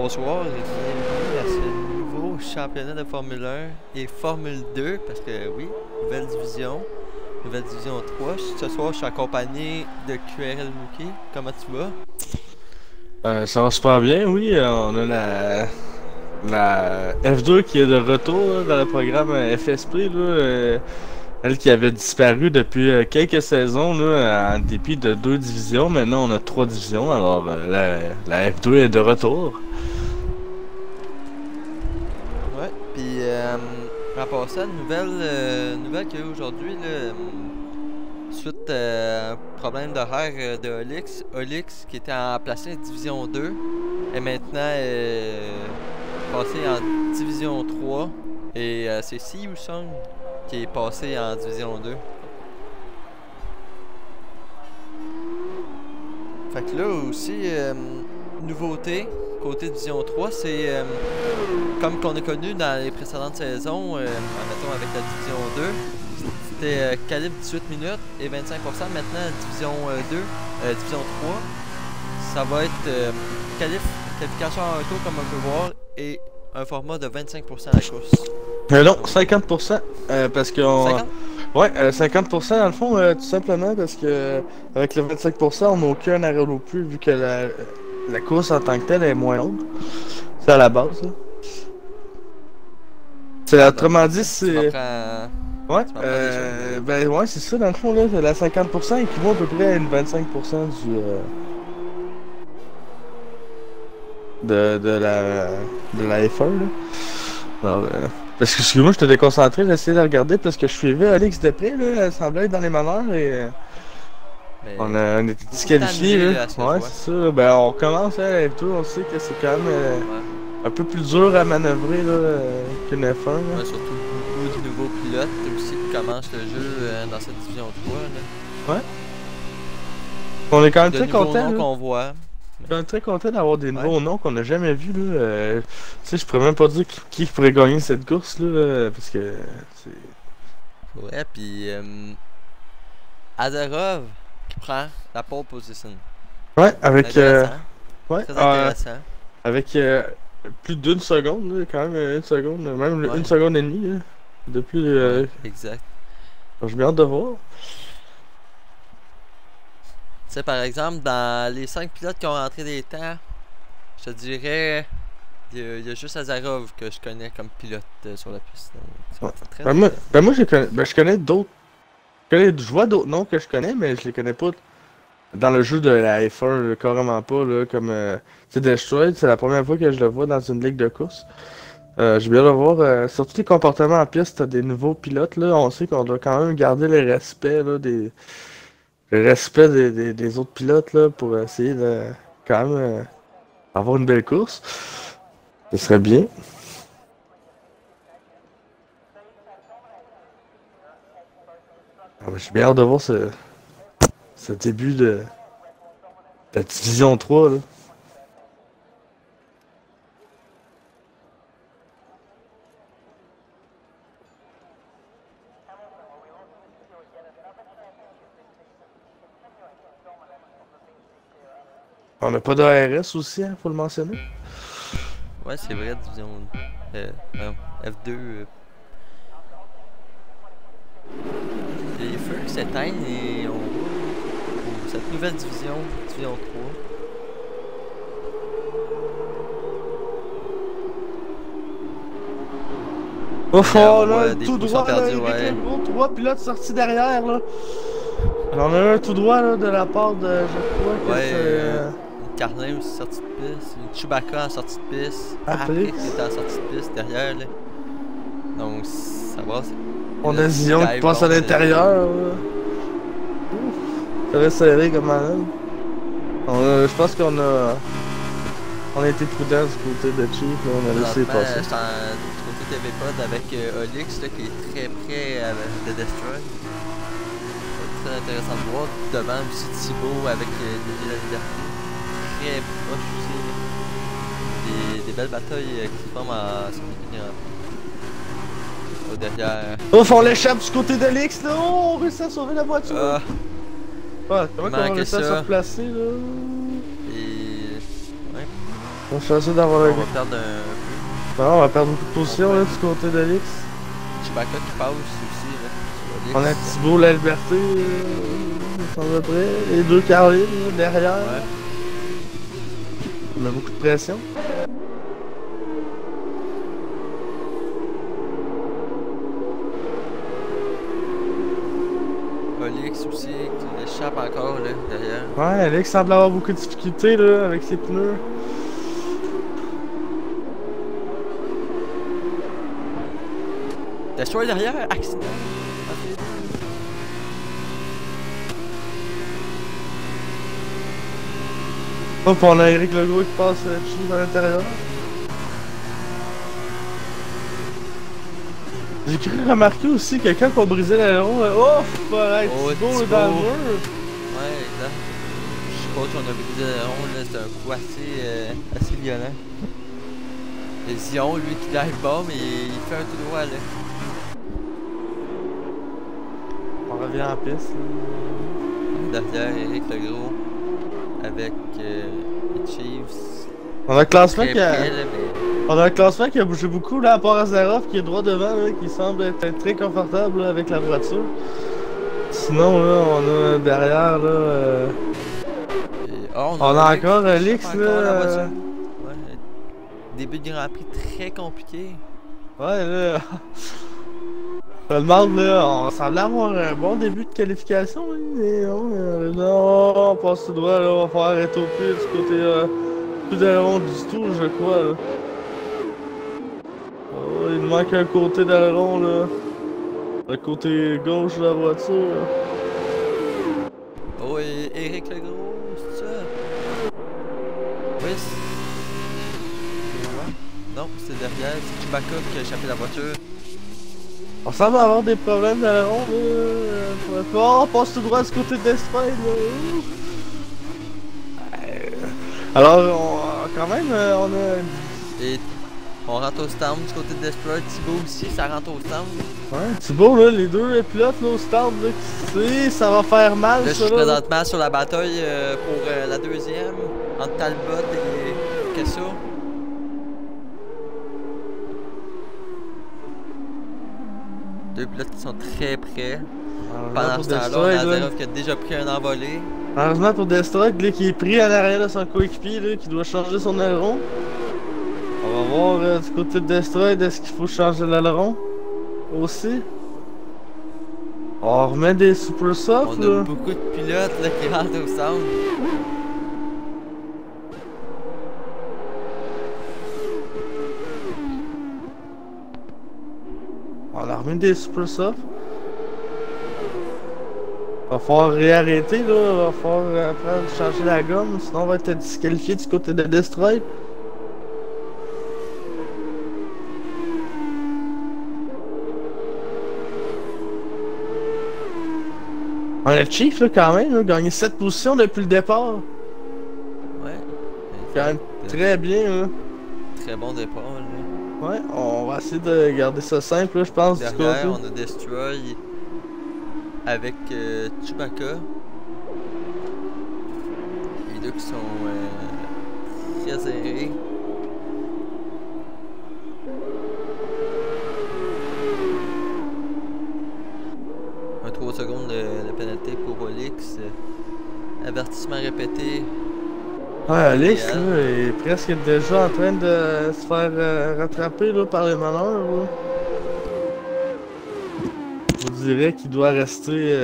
Bonsoir et bienvenue à ce nouveau championnat de Formule 1 et Formule 2 parce que oui, nouvelle division 3. Ce soir, je suis accompagné de QRL Mookie. Comment tu vas? Ça va super bien, oui. On a la F2 qui est de retour là, dans le programme FSP. Là, elle qui avait disparu depuis quelques saisons là, en dépit de 2 divisions. Maintenant, on a 3 divisions. Alors, la F2 est de retour. Ouais, puis en passant, nouvelle qu'il y a eu aujourd'hui, suite à un problème d'horaire de Olix qui était en placé en Division 2 est maintenant passé en Division 3 et c'est Si Sung qui est passé en Division 2. Fait que là aussi, nouveauté, côté Division 3, c'est comme qu'on a connu dans les précédentes saisons, mettons avec la Division 2, c'était calibre 18 minutes et 25%. Maintenant, Division 2, Division 3, ça va être qualification en auto comme on peut voir et un format de 25% à la course. Non, 50%, parce que 50? Ouais, 50% dans le fond, tout simplement parce que avec le 25%, on n'a aucun arrêt non plus, vu que la course en tant que telle est moins longue. C'est à la base, là. C'est autrement dit, c'est. Ouais, ben ouais, c'est ça, dans le fond, là, la 50% équivaut à peu près à une 25% de la F1, là. Alors, parce que excuse-moi, je t'ai déconcentré, j'ai essayé de regarder parce que je suivais Alex de près, là, elle semblait être dans les manœuvres et on était disqualifiés, là. Ouais, c'est ça. Ben on commence à F2, on sait que c'est quand même un peu plus dur à manœuvrer qu'une F1. Là. Ouais, surtout beaucoup de nouveaux pilotes aussi qui commencent le jeu dans cette division 3. Là. Ouais. On est quand même de très content. Qu'on voit. Je suis très content d'avoir des nouveaux noms qu'on n'a jamais vus. Tu sais, je pourrais même pas dire qui pourrait gagner cette course là, parce que c'est. Ouais, puis Azarov qui prend la pole position. Ouais, avec. Ouais, très intéressant. Avec plus d'une seconde, là, quand même une seconde, même une seconde et demie là, de plus. Exact. J'ai bien hâte de voir. Tu sais, par exemple, dans les 5 pilotes qui ont rentré des temps, je te dirais, il y a juste Azarov que je connais comme pilote sur la piste. Donc, ouais. Moi je connais d'autres. Je vois d'autres noms que je connais, mais je les connais pas dans le jeu de la F1, carrément pas. Là, comme c'est Destroy, c'est la première fois que je le vois dans une ligue de course. J'ai bien de voir, surtout les comportements en piste, t'as des nouveaux pilotes. Là, on sait qu'on doit quand même garder le respect là, des autres pilotes là, pour essayer de quand même avoir une belle course. Ce serait bien. J'ai bien hâte de voir ce début de la division 3 là. On n'a pas d'ARS aussi, hein, faut le mentionner. Ouais, c'est vrai, division F2. Les feux s'éteignent et on va pour cette nouvelle division 3. Au fond, là, tout droit, perdus, là, avec un gros 3 pilotes sortis derrière, là. On en a un tout droit, là, de la part de, je crois que c'est... Une Carlin aussi sortie de piste, une Chewbacca en sortie de piste, Après qui était en sortie de piste derrière, là. Donc, ça va, on a Zion qui passe à l'intérieur, là. Ça va serré comme malade. Je pense qu'on a été prudent du côté de Chief, là, on a laissé passer. Du côté de TV-Pod avec Olix, là, qui est très près de Destroy. Très intéressant de voir. Devant aussi Thibaut avec la liberté. Très proche aussi. Des belles batailles qui forment à son équipe au derrière. Ouf, on l'échappe du côté de l'X, là! Oh, on réussit à sauver la voiture! Ouais, comment on réussit à se replacer, là? Et... ouais. On va essayer d'avoir le... On va perdre un... Non, on va perdre beaucoup de position là, du côté d'Alix. Chewbacca qui passe aussi là. On a Thibaut, la Liberté, à peu près. Les deux Caroline là, derrière. Ouais. On a beaucoup de pression. Olix aussi qui échappe encore là, derrière. Ouais, Alex semble avoir beaucoup de difficultés là, avec ses pneus. Destroy derrière, accident. Hop, on a Eric Legault qui passe cheap à l'intérieur. J'ai cru remarquer aussi que quand on brisait l'aileron, oh, pareil, Thibaut dans le mur. Ouais, exact. Je sais pas si on a brisé l'aileron, là, c'est un coup assez violent. Et Zion, lui, qui dive bas, mais il fait un tout droit là. On revient en piste. Derrière Eric Legault avec les Chiefs. On a un classement qui a... Près, là, mais... On a un classement qui a bougé beaucoup là, à part Azarov qui est droit devant, là, qui semble être très confortable là, avec la voiture. Sinon, là, on a derrière, là... on a encore Alix, là... Ouais, début de Grand Prix très compliqué. Ouais, là... Je me demande, là, on semblait avoir un bon début de qualification, hein, mais non, on passe tout droit, là, on va falloir étoper du côté... plus d'aileron du tout, je crois, là. Oh, il nous manque un côté d'aileron, là. Le côté gauche de la voiture, là. Oh, et Eric Legault, c'est ça? Oui, ouais. Non, c'est derrière, c'est Chewbacca qui a échappé la voiture. On semble avoir des problèmes d'aileron, là. Oh, on passe tout droit du côté de Destroy, là. Alors, quand même, on a... Et on rentre au stand du côté de Destroy. Thibaut aussi, ça rentre au stand. Ouais, Thibaut, là, les deux pilotes, là, au stand, là, qui ça va faire mal, là, ça, je suis présentement sur la bataille pour la deuxième, entre Talbot et Kesso. Deux pilotes qui sont très près. Pendant ce temps-là, on a Azarov qui a déjà pris un envolé. Heureusement pour Destroy, là, qui est pris en arrière de son coéquipier, là, qui doit changer son aileron. On va voir du côté de Destroy, est-ce qu'il faut changer l'aileron aussi. On remet des super soft, on a beaucoup de pilotes là, qui rentrent au centre. On a remis des super soft. Va falloir réarrêter là, va falloir apprendre à changer la gomme, sinon on va être disqualifié du côté de Destroy. On a Chief là quand même, là, gagné 7 positions depuis le départ. Ouais. Quand même très bien là. Très bon départ là. Ouais, on va essayer de garder ça simple là, je pense. Derrière, du côté. on a Destroy avec Chewbacca. Les deux qui sont très serrés. Un 3 secondes de pénalité pour Olix. Avertissement répété. Ouais, Alex là, est presque déjà en train de se faire rattraper là, par les manœuvres. Là. Je dirais qu'il doit rester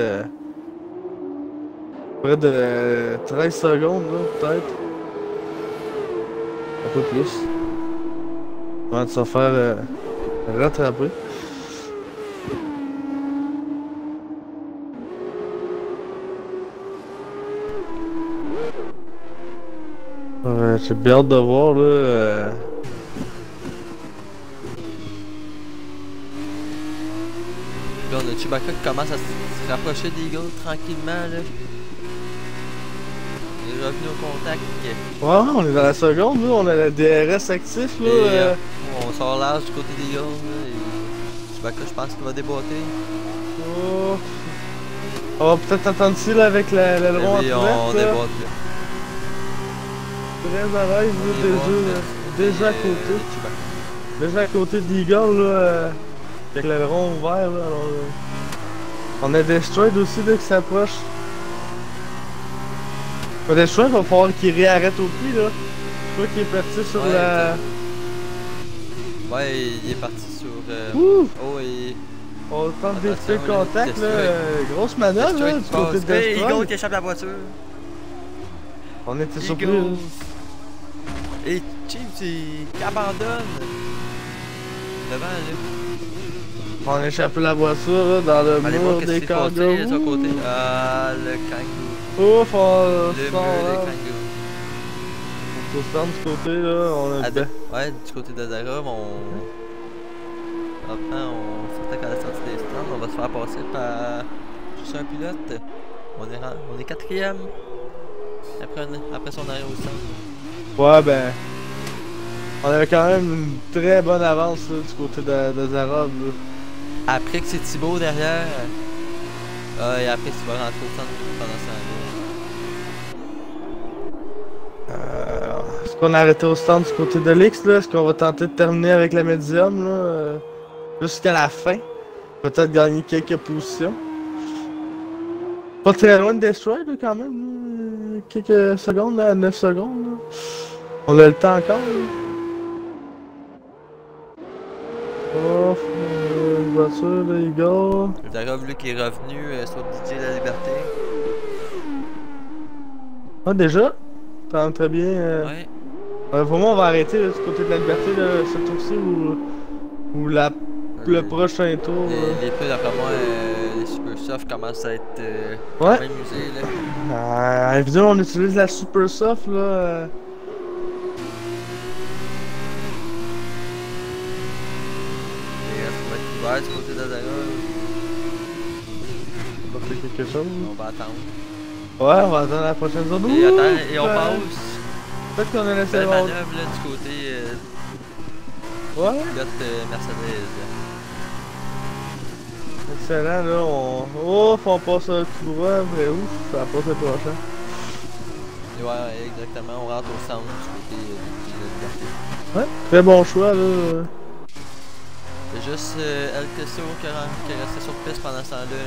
près de 13 secondes, peut-être. Un peu plus. Avant de se faire rattraper. J'ai bien hâte de voir là. Là, on a Chewbacca qui commence à se rapprocher des gars tranquillement là. Il est revenu au contact. Ouais, on est dans la seconde, là. On a le DRS actif là. Et, on sort large du côté des gars là. Et Chewbacca, je pense qu'il va déboîter. Oh. On va peut-être attendre ici là avec l'aileron on déboîte là. très à l'aise, déjà à côté. Déjà à côté d'Eagle, là, avec le rond ouvert, là, alors... on a Destroyed aussi, là, qui s'approche. Destroyed, va falloir qu'il réarrête au puits, là. Je crois qu'il est parti sur la... Ouais, il est parti sur... Ouh! Oh, et... On tente d'éviter le contact, là. Grosse manœuvre, là, du côté de Destroyed. Destroyed. Qui échappe la voiture. On était surpris. Et Chief, qui abandonne. Devant, là. On a échappé la voiture, là, dans le mur des kangourous. Son côté. Ah, le kangourou. Ouf, on le sort, mur là. des kangourous. Faut se rendre du côté, là, on a bien. Ouais, du côté de Zarov, on sortait qu'à la sortie des stands, on va se faire passer par juste un pilote. On est quatrième. Après son arrêt au stand. Ouais, ben... on avait quand même une très bonne avance, là, du côté de Zarov, là. Après que c'est Thibaut derrière. Et après tu vas rentrer au stand pendant ce temps-là. Est-ce qu'on a arrêté au stand du côté de l'X, là? Est-ce qu'on va tenter de terminer avec la médium, là? Jusqu'à la fin. Peut-être gagner quelques positions. Pas très loin de Destroy, là, quand même. Là. Quelques secondes, là, 9 secondes. Là. On a le temps encore, là. Oh, une voiture, là, Igor. Zarov, lui, qui est revenu sur DJ La Liberté. Ah, déjà? T'entends très bien. Ouais. Pour moi, on va arrêter là, du côté de la Liberté, là, ce tour-ci ou le prochain tour. Les peu, d'après moi, les Super Soft commencent à être quand même usés, là. Évidemment, on utilise la Super Soft, là. Du côté de Zarov. On va faire quelque chose. On va attendre. Ouais, on va attendre la prochaine zone. Et on passe. Peut-être qu'on a laissé belle manœuvre là, du côté ouais. pilote Mercedes. Excellent, là. On passe tout droit, mais ouf, ça passe le prochain. Ouais, exactement. On rentre au centre du côté de la Liberté. Ouais, très bon choix, là. C'est juste El Tesso qui est resté sur piste pendant ce temps-là.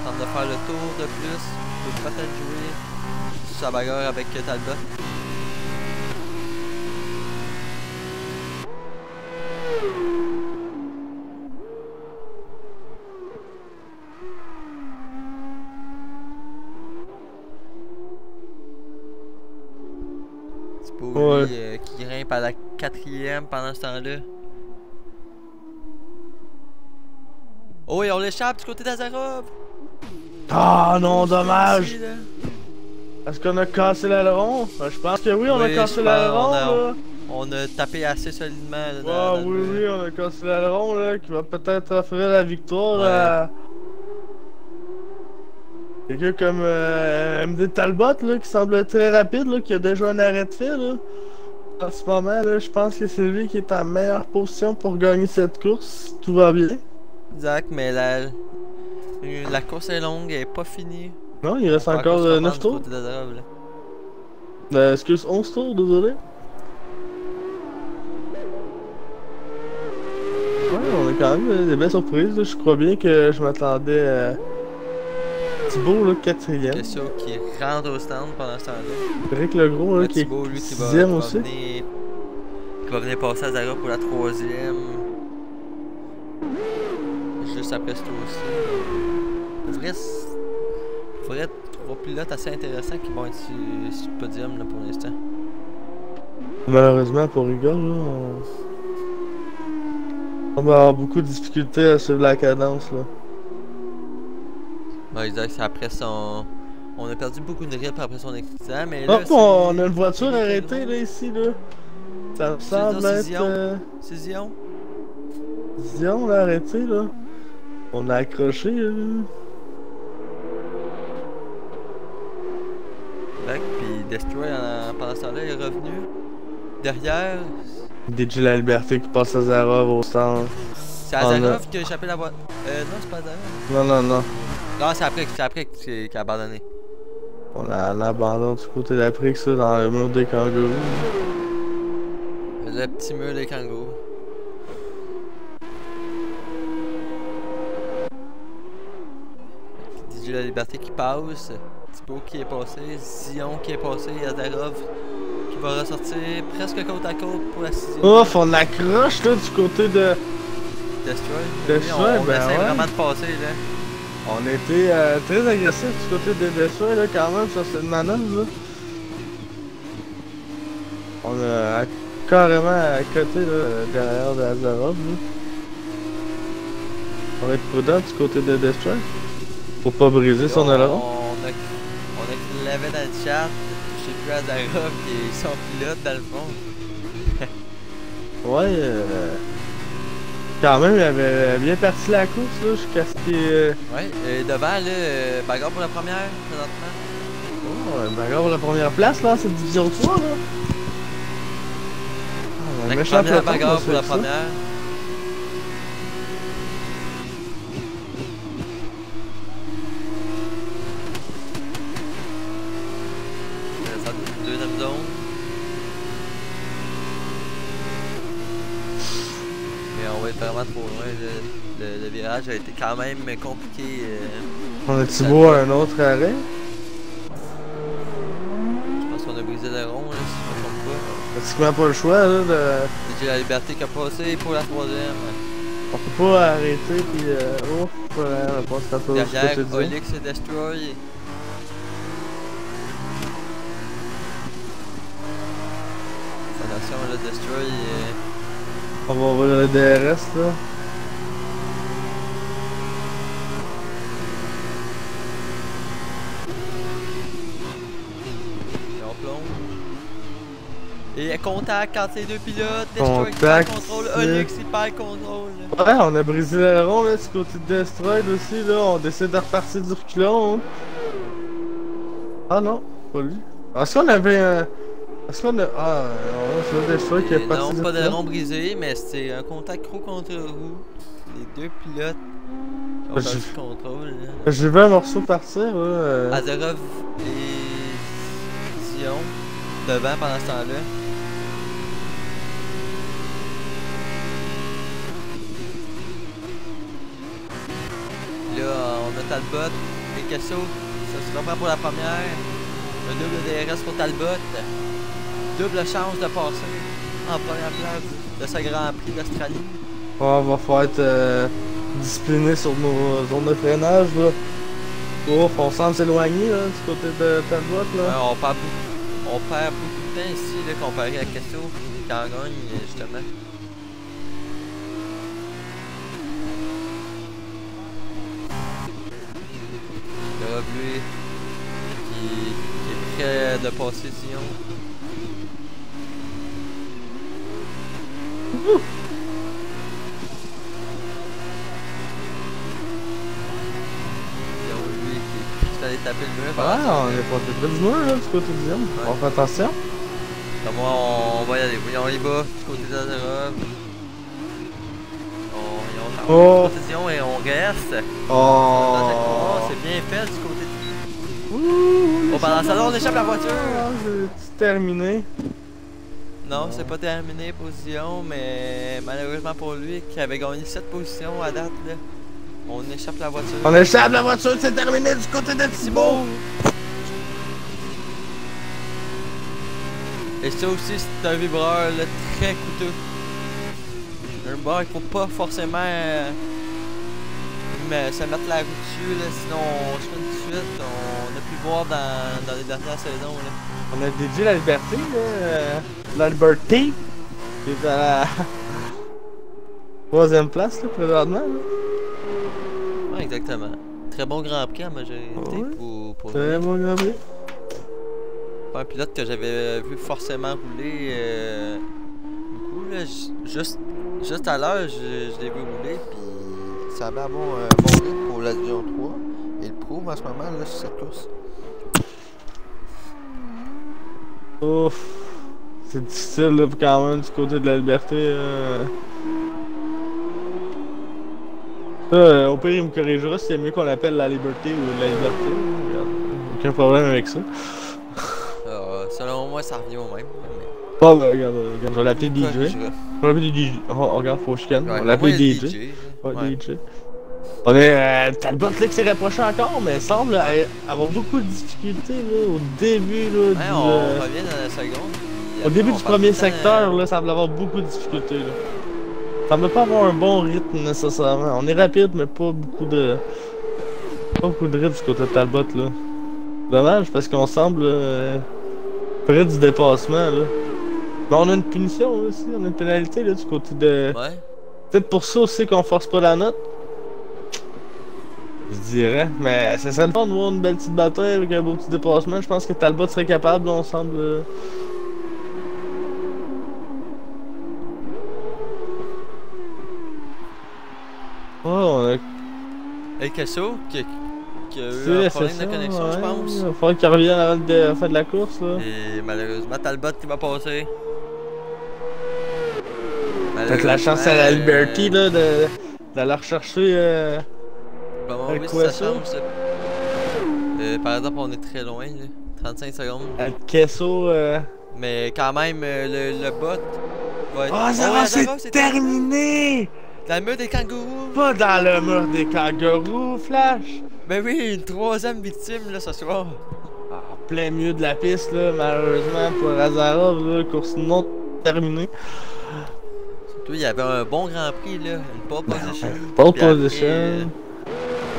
Tente de faire le tour de plus. Peut peut-être jouer sa bagarre avec Talbot. Thibaut, lui, qui grimpe à la 4e pendant ce temps-là. Oh, et on l'échappe du côté d'Azarov! Ah non, dommage! Est-ce qu'on a cassé l'aileron? Je pense que oui, on a cassé l'aileron, là. On a tapé assez solidement, là. Ouais, oui, on a cassé l'aileron, là, qui va peut-être offrir la victoire à... quelqu'un comme MD Talbot, là, qui semble très rapide, là, qui a déjà un arrêt de fil, là. En ce moment, là, je pense que c'est lui qui est en meilleure position pour gagner cette course. Tout va bien. Exact, mais la course est longue, elle est pas finie. Non, il reste encore 9 tours. Excuse, 11 tours, désolé. Ouais, on a quand même des belles surprises. Là. Je crois bien que je m'attendais à Thibaut, là, 4ème. C'est ça qui rentre au stand pendant ce temps-là. Rick Legros, là, qui est Thibaut, lui, qui 6ème aussi. Qui va venir passer à Zara pour la 3ème. Juste après ce tour-ci. Il faudrait 3 pilotes assez intéressants qui vont être sur le podium là, pour l'instant. Malheureusement pour Igor, là, on va avoir beaucoup de difficultés à suivre la cadence. Là. Ouais, exact. Après son... On a perdu beaucoup de grip après son accident, mais là... on a une voiture arrêtée là, ici, là. Ça me semble être... C'est Zion? Zion, l'a arrêté, là. On a accroché, là. Puis Destroy, pendant ce temps-là, est revenu. Derrière... DJ La Liberté qui passe à Zarov au centre. C'est Azarov qui a échappé la voiture. Non, c'est pas Azarov. Non. Non, c'est après qu'il a abandonné. On a l'abandon du côté d'après que ça, dans le mur des kangourous. Le petit mur des kangourous. DJ La Liberté qui passe. Thibaut qui est passé. Zion qui est passé. Azarov qui va ressortir presque côte à côte pour la 6e. Ouf, on accroche là du côté de... Destroy. Destroy, on ben essaie ouais. vraiment de passer là. On était très agressif du côté de Destroy là quand même sur cette manœuvre là. On a carrément à côté là, derrière de Azarov là. On va être prudent du côté de Destroy. Pour pas briser son aileron. On a lavé dans le chat. Je sais plus Azarov qui est son pilote dans le fond. Ouais, quand même, il avait bien parti la course là, jusqu'à ce qu'il... Ouais, et devant là, bagarre pour la première présentement. Oh, bagarre pour la première place là, cette division 3 là. La première bagarre pour la première. Deuxième zone. Mais on va être vraiment trop loin. Le virage a été quand même compliqué. On a Thibaut à un autre arrêt. Je pense qu'on a brisé le rond, là, si je me trompe pas. Pratiquement pas le choix là de... DJ La Liberté qui a passé pour la 3e. On peut pas arrêter pis ouf, on passe à peu Derrière, Olix et Destroy. Attention, le Destroy. On va ouvrir le DRS là. Et on plombe. Et contact entre les deux pilotes. Destroy qui Contact, perd le contrôle. Olix il perd le contrôle. Ouais, on a brisé l'aileron là, du côté de Destroy aussi là. On décide de repartir du reculon. Hein. Ah non, pas lui. Est-ce qu'on avait un... Est-ce qu'on a... Ah, c'est le Destroy qui est parti. Non, pas d'aileron brisé, mais c'est un contact roue contre roue. Les deux pilotes qui ont perdu le contrôle. J'ai vu un morceau partir là. Azarov et Zion devant pendant ce temps-là. Là, on a Talbot et Kesso. Ça se reprend pour la première. Un double DRS pour Talbot. Double chance de passer en première place de ce Grand Prix d'Australie. On va falloir être discipliné sur nos zones de freinage là. Ouf, on semble s'éloigner là, du côté de Talbot là. Ouais, on perd beaucoup de temps ici là, comparé à Kesso qui en gagne justement. Le Rob lui qui est prêt de passer Zion. D'aller taper le mur. Ah, on est pas près du mur là, du côté de Zion. Ouais. On fait attention. Comme moi, on va y aller. Oui, on y va du côté de Azarov. On position et on reste. Oh, c'est bien fait du côté de... Bon, pendant ce temps-là, on échappe la voiture. C'est terminé. Non, c'est pas terminé position, mais malheureusement pour lui, qui avait gagné 7 positions à date, là, on échappe la voiture. On échappe la voiture, c'est terminé du côté de Thibaut. Et ça aussi, c'est un vibreur là, très coûteux. Un bar, il faut pas forcément se mettre la roue dessus, là, sinon on se fait tout de suite. On a pu voir dans les dernières saisons. Là. On a DJ La Liberté, là. La Liberté, qui est à la 3e place, là, présentement. Là. Ouais, exactement. Très bon Grand Prix à majorité pour Très bon Grand Prix. Pas un pilote que j'avais vu forcément rouler beaucoup. Là. Juste à l'heure, je l'ai vu rouler, puis ça va avoir un bon rythme pour la Division 3. Et le prouve en ce moment là, sur cette course. Ouf. C'est difficile là, quand même du côté de La Liberté. Au pire, il me corrigera si c'est mieux qu'on l'appelle La Liberté ou La Liberté. Regarde. aucun problème avec ça. Selon moi, ça revient au même. Mais... Bon, ben, regarde, je vais l'appeler DJ. Ouais, Je vais l'appeler DJ. Oh, regarde, faut que je calme. ouais, On va l'appeler ouais, DJ. Ouais, ouais. DJ. On est. Talbot là qui s'est rapproché encore, mais semble avoir beaucoup de difficultés là, au début là, Ouais, on revient dans la seconde. Au début du premier secteur, là, semble avoir beaucoup de difficultés là. Semble pas avoir un bon rythme nécessairement. On est rapide, mais pas beaucoup de. Pas beaucoup de rythme du côté de Talbot là. Dommage parce qu'on semble près du dépassement là. Mais on a une punition là, aussi, on a une pénalité là du côté de. Ouais. Peut-être pour ça aussi qu'on force pas la note. Je dirais, mais ça serait le fun de voir une belle petite bataille avec un beau petit dépassement. Je pense que Talbot serait capable, là, on semble. Oh, on a. Et Kesso, qui a eu un problème de connexion, ouais, je pense. Il va falloir qu'il revienne avant de faire de la course, là. Et malheureusement, Talbot qui va passer. Peut-être la chance à la Liberty, là, d'aller rechercher. Bon, oui, sa chance. Par exemple, on est très loin, là. 35 secondes. Kesso. Mais quand même, le bot va être... Oh, Zara, c'est terminé! Dans le mur des kangourous! Pas dans le mur des kangourous, Flash! Ben oui, une troisième victime, là, ce soir. En plein milieu de la piste, là, malheureusement, pour Azarov, là, course non terminée. Surtout, il y avait un bon Grand Prix, là, une pole position. Pole position.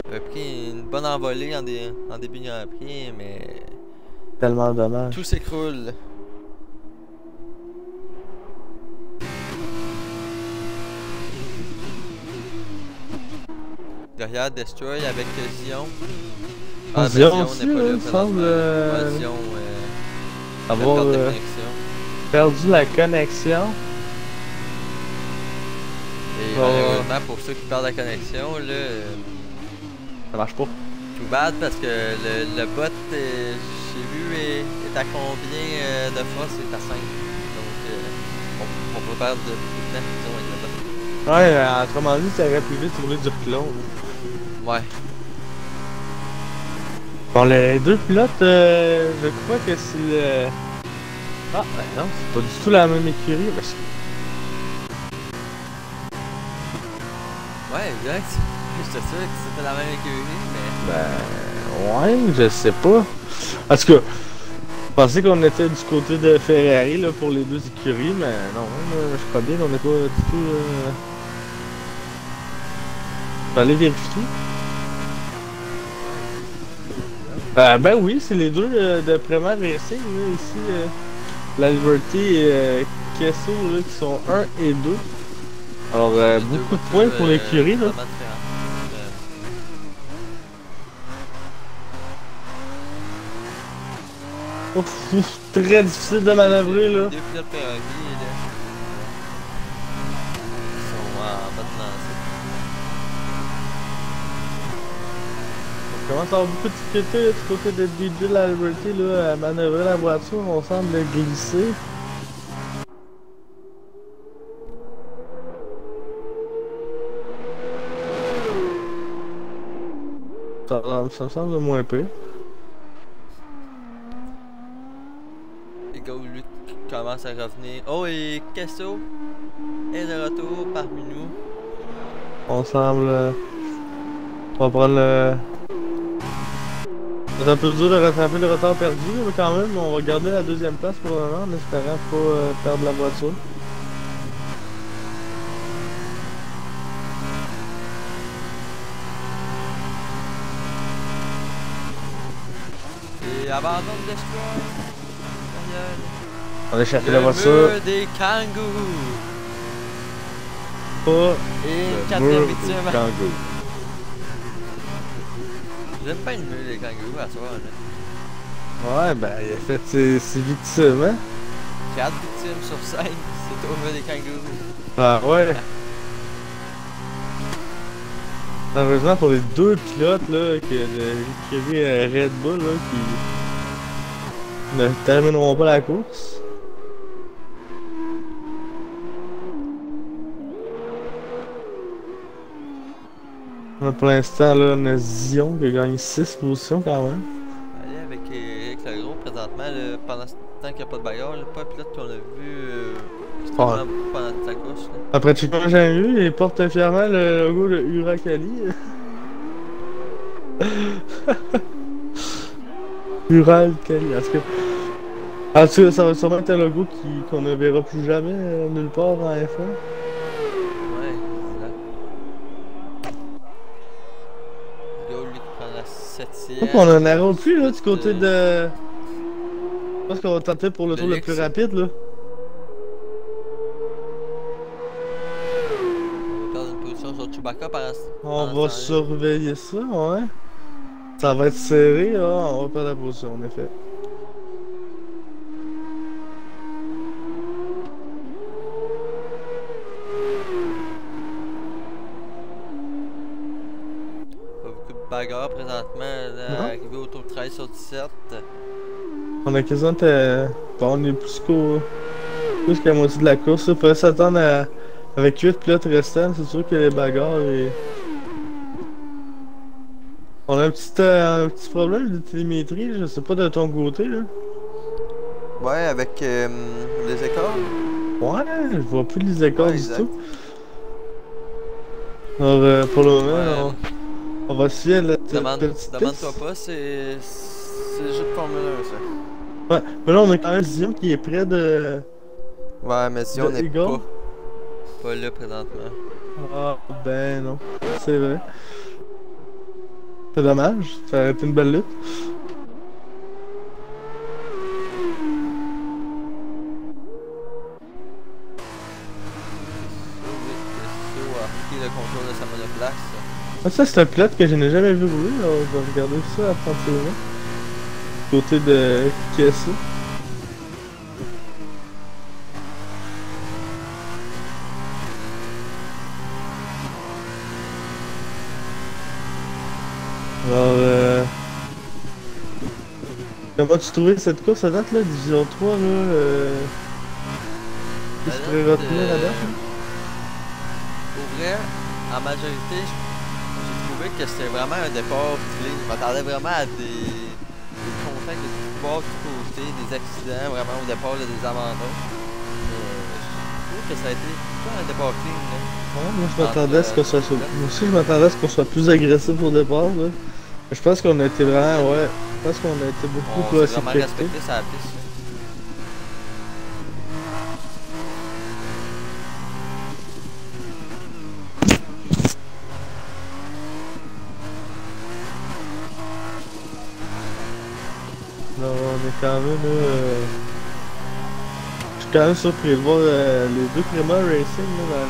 Il a pris une bonne envolée en début de Grand Prix, mais... Tellement dommage. Tout s'écroule. Derrière Destroy avec Zion. Zion aussi, n'est pas là, semble Zion avoir perdu la connexion. Et malheureusement, pour ceux qui perdent la connexion, là, ça marche pas. Tout bad parce que le bot, j'ai vu, est à combien de fois? C'est à 5. Donc, on peut perdre beaucoup de temps, disons, avec le bot. Ouais, autrement dit, ça aurait plus vite rouler du reculon. Ouais. Bon, les deux pilotes, je crois que c'est le... Ah, ben non, c'est pas du tout la même écurie, mais ouais, exact. J'étais sûr que c'était la même écurie, mais... Ben... Ouais, je sais pas. En tout cas, je pensais qu'on était du côté de Ferrari, là, pour les deux écuries, mais non, je crois bien qu'on n'est pas du tout... Je vais aller vérifier. Ben oui, c'est les deux de Premier Racing, là, ici, la Liberty et Kesso, là, qui sont 1 et 2. Alors, beaucoup de points pour l'écurie, là. Ouf, très difficile de manœuvrer, là. Deux pilotes Ferrari, là. Ils sont en mode lancé. On commence à avoir beaucoup de difficultés du côté de DJ de la Liberty, là, à manœuvrer la voiture. On semble glisser. Ça me semble moins pire. Et go, lui commence à revenir. Oh, et Kesso est de retour parmi nous. On semble... on va prendre le... C'est un peu dur de rattraper le retard perdu, mais quand même, on va garder la deuxième place pour le moment en espérant pas perdre la voiture. Et abandonne Destroy. On a échappé la voiture. Le mur des kangourous. Pas et le quatrième mur victime. des kangourous. J'aime pas le mur des kangourous à soir, là. Ouais, ben, il a fait ses victimes, hein? 4 victimes sur 5, c'est au mur des kangourous. Ah ouais. Malheureusement pour les deux pilotes là, qui avaient Red Bull là, qui ne termineront pas la course. Là, Pour l'instant là, on a Zion qui a gagné 6 positions quand même. allez avec présentement, là, pendant ce temps qu'il n'y a pas de bagarre, là, pas un pilote qu'on a vu Ouais. pendant toute la course. Là. Après tout ce que j'ai vu, il porte fièrement le logo de Urakali. Urakali, en tout cas, ça va sûrement être un logo qu'on ne verra plus jamais nulle part en F1. Ouais, exact. Go, lui qui prend la 7ème. On en arrête plus là, du côté de. Je pense qu'on va tenter pour le tour le plus rapide là. On va perdre une position sur Chewbacca On va surveiller ça, ouais. Ça va être serré, là. On va perdre la position, en effet. Pas beaucoup de bagarres présentement, là, arrivé au tour 13 sur 17. On a quasiment. Bon, on est plus qu'à la moitié de la course. Il faudrait s'attendre à. Avec 8 pilotes restants, c'est sûr que les bagarres et. On a un petit problème de télémétrie, je sais pas de ton côté là. Ouais, avec les écarts. Ouais, je vois plus les écarts du tout. Alors, pour le moment, on va suivre la Demande-toi pas, c'est le jeu de Formule 1 ça. Ouais, mais là on a quand même Zion qui est près de. Ouais, mais Zion n'est pas là présentement. Ah, ben non, c'est vrai. C'est dommage, ça aurait été une belle lutte. Le contrôle de sa monoplace. Ah, ça c'est un pilote que je n'ai jamais vu rouler, alors on va regarder ça attentivement. Côté de Kessie. Alors, comment tu trouvais cette course à date là, Division 3 là? Qu'est-ce que tu pourrais retenir à date? Pour vrai, en majorité, j'ai trouvé que c'était vraiment un départ clean. Je m'attendais vraiment à des contacts de tout bord, de tout côté, des accidents vraiment au départ, là, des abandons. Je trouve que ça a été un départ clean. Là. Ouais, moi je m'attendais à ce qu'on soit. Moi aussi je m'attendais à ce qu'on soit plus agressif au départ. Là. Je pense qu'on a été vraiment. Ouais. Je pense qu'on a été beaucoup plus vraiment respecté sa piste. Alors, on est quand même. Je suis quand même surpris de voir les deux Prima Racing là,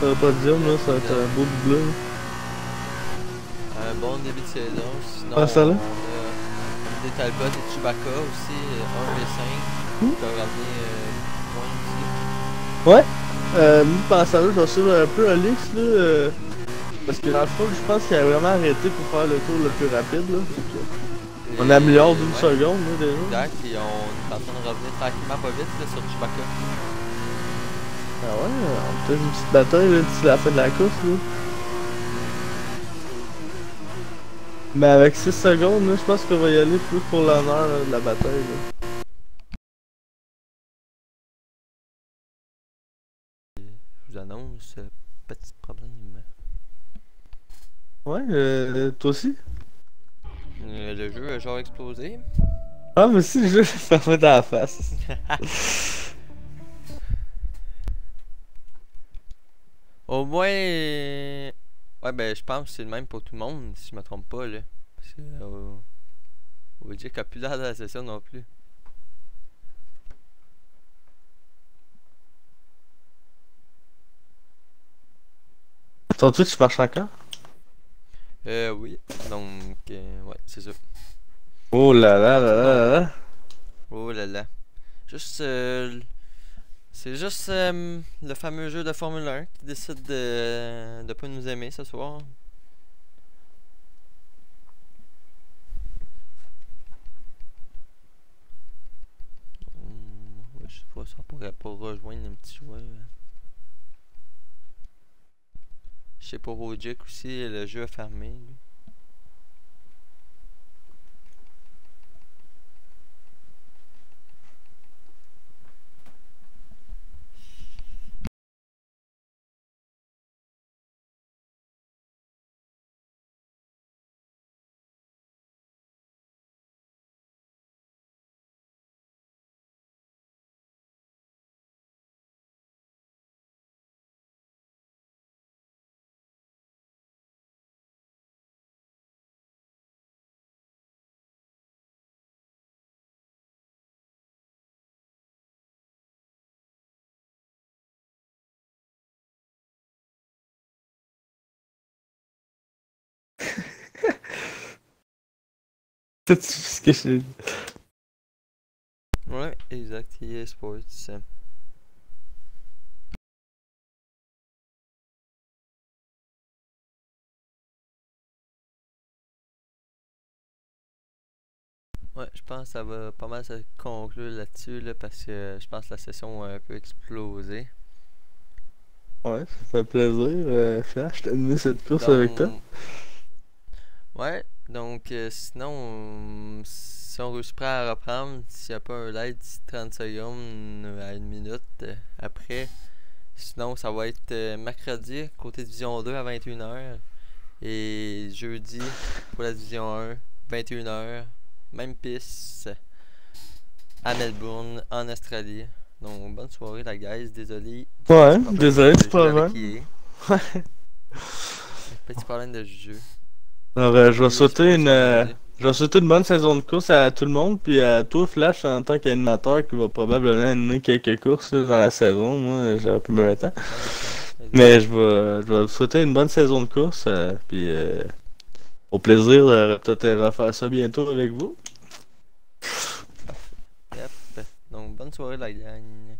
dans le podium. Là, ça va être un beau doublé. Un bon début de saison. Sinon, ah, ça là? On a des Talbot et Chewbacca aussi, 1 et 5. Qui peuvent ramener point aussi. Ouais. Pendant ça là, je vais suivre un peu Alex là. Parce que dans le fond, je pense qu'il a vraiment arrêté pour faire le tour le plus rapide là. On améliore d'une seconde là déjà. Exact, et on est en train de revenir tranquillement pas vite là, sur Chewbacca. Ah ouais, on a peut-être une petite bataille là, d'ici la fin de la course là. Mais avec 6 secondes, là, je pense qu'on va y aller plus pour l'honneur de la bataille. Là. Je vous annonce, petit problème. Ouais, toi aussi? Le jeu a genre explosé. Ah, mais si, le jeu s'est fermé dans la face. Au moins... Ouais, ben, je pense que c'est le même pour tout le monde, si je me trompe pas, là. Parce que... Wojciech a plus l'air de la session non plus. Ton Twitch marche encore? Oui. Donc, ouais, c'est ça. Oh là là là là là. Oh là là. Juste... c'est juste le fameux jeu de Formule 1 qui décide de pas nous aimer ce soir. Ouais, je sais pas, ça pourrait pas rejoindre un petit joueur. Je sais pas, Wojciech aussi, le jeu a fermé. Lui. C'est ce que j'ai dit. Ouais, exact, EA Sports. Ouais, je pense que ça va pas mal se conclure là-dessus, là, parce que je pense que la session a un peu explosé. Ouais, ça fait plaisir. Flash, t'as animé cette course avec toi. Donc, ouais, donc sinon, si on réussit pas à reprendre, s'il n'y a pas un light d'ici 30 secondes à une minute après, sinon ça va être mercredi, côté Division 2 à 21h, et jeudi pour la Division 1, 21h, même piste à Melbourne, en Australie. Donc, bonne soirée, la guys. Désolé Ouais, petit problème désolé du de jeu avec problème. EA. Ouais. Petit problème de jeu. Alors, Donc, je vais EA souhaiter Sports, une, comme on dit. je vais souhaiter une bonne saison de course à tout le monde, puis à toi, Flash, en tant qu'animateur, qui va probablement animer quelques courses là, dans la saison. Moi, j'aurai plus Ouais, le temps. honnêtement. Mais Exact. je vais vous souhaiter une bonne saison de course, puis au plaisir de peut-être refaire ça bientôt avec vous. Parfait. Yep. Donc, bonne soirée, la gang.